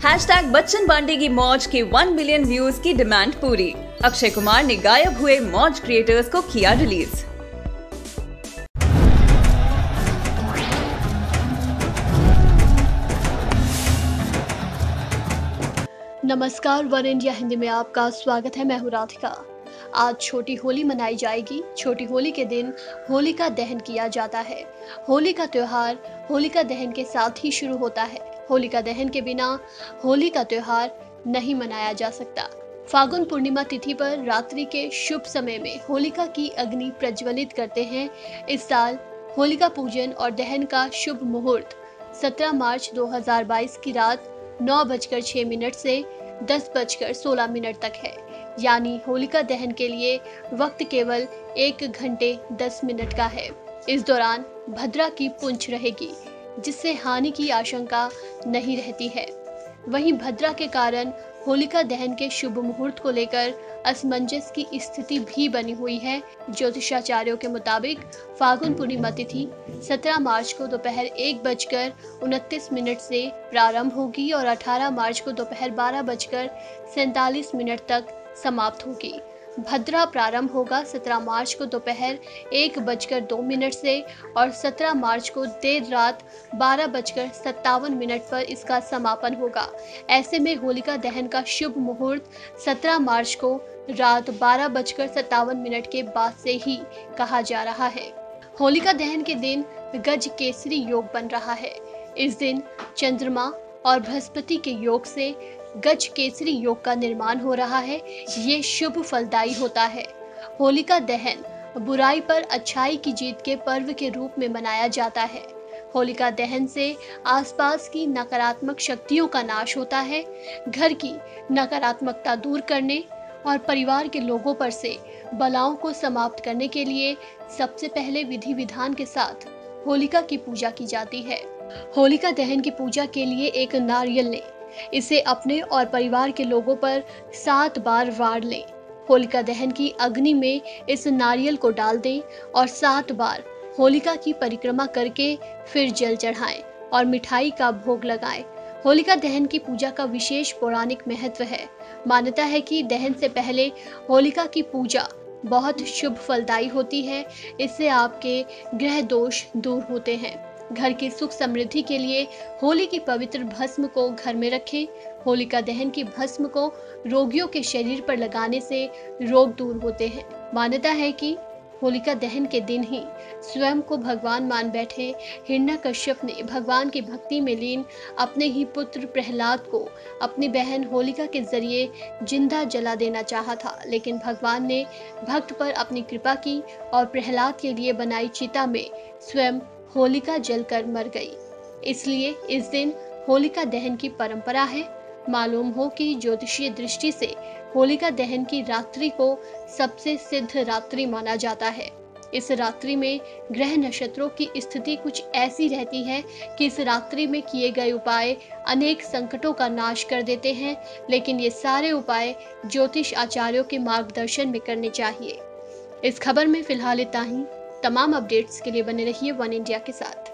बच्चन बांडे की मौज के 1 मिलियन व्यूज की डिमांड पूरी। अक्षय कुमार ने गायब हुए मौज क्रिएटर्स को किया रिलीज। नमस्कार, वन इंडिया हिंदी में आपका स्वागत है। मैं हूँ राधिका। आज छोटी होली मनाई जाएगी। छोटी होली के दिन होलिका दहन किया जाता है। होली का त्योहार होलिका दहन के साथ ही शुरू होता है। होलिका दहन के बिना होली का त्योहार नहीं मनाया जा सकता। फागुन पूर्णिमा तिथि पर रात्रि के शुभ समय में होलिका की अग्नि प्रज्वलित करते हैं। इस साल होलिका पूजन और दहन का शुभ मुहूर्त 17 मार्च 2022 की रात 9:06 से 10:16 तक है। यानी होलिका दहन के लिए वक्त केवल 1 घंटे 10 मिनट का है। इस दौरान भद्रा की पूंछ रहेगी, जिससे हानि की आशंका नहीं रहती है। वहीं भद्रा के कारण होलिका दहन के शुभ मुहूर्त को लेकर असमंजस की स्थिति भी बनी हुई है। ज्योतिषाचार्यों के मुताबिक फागुन पूर्णिमा तिथि 17 मार्च को दोपहर 1:29 से प्रारंभ होगी और 18 मार्च को दोपहर 12:47 तक समाप्त होगी। भद्रा प्रारंभ होगा 17 मार्च को दोपहर 1:02 से और 17 मार्च को देर रात 12:57 पर इसका समापन होगा। ऐसे में होलिका दहन का शुभ मुहूर्त 17 मार्च को रात 12:57 के बाद से ही कहा जा रहा है। होलिका दहन के दिन गज केसरी योग बन रहा है। इस दिन चंद्रमा और बृहस्पति के योग से गज केसरी योग का निर्माण हो रहा है। ये शुभ फलदायी होता है। होलिका दहन बुराई पर अच्छाई की जीत के पर्व के रूप में मनाया जाता है। होलिका दहन से आसपास की नकारात्मक शक्तियों का नाश होता है। घर की नकारात्मकता दूर करने और परिवार के लोगों पर से बलाओं को समाप्त करने के लिए सबसे पहले विधि विधान के साथ होलिका की पूजा की जाती है। होलिका दहन की पूजा के लिए एक नारियल लें। इसे अपने और परिवार के लोगों पर 7 बार वार लें। होलिका दहन की अग्नि में इस नारियल को डाल दें और 7 बार होलिका की परिक्रमा करके फिर जल चढ़ाएं और मिठाई का भोग लगाएं। होलिका दहन की पूजा का विशेष पौराणिक महत्व है। मान्यता है कि दहन से पहले होलिका की पूजा बहुत शुभ फलदायी होती है। इससे आपके ग्रह दोष दूर होते हैं। घर की सुख समृद्धि के लिए होली की पवित्र भस्म को घर में रखें। होलिका दहन की भस्म को रोगियों के शरीर पर लगाने से रोग दूर होते हैं। मान्यता है कि होलिका दहन के दिन ही स्वयं को भगवान मान बैठे हिरण्यकश्यप ने भगवान की भक्ति में लीन अपने ही पुत्र प्रहलाद को अपनी बहन होलिका के जरिए जिंदा जला देना चाहा था, लेकिन भगवान ने भक्त पर अपनी कृपा की और प्रहलाद के लिए बनाई चिता में स्वयं होलिका जलकर मर गई। इसलिए इस दिन होलिका दहन की परंपरा है। मालूम हो कि ज्योतिषीय दृष्टि से होलिका दहन की रात्रि को सबसे सिद्ध रात्रि माना जाता है। इस रात्रि में ग्रह नक्षत्रों की स्थिति कुछ ऐसी रहती है कि इस रात्रि में किए गए उपाय अनेक संकटों का नाश कर देते हैं, लेकिन ये सारे उपाय ज्योतिष आचार्यों के मार्गदर्शन में करने चाहिए। इस खबर में फिलहाल इतना ही। तमाम अपडेट्स के लिए बने रहिए वन इंडिया के साथ।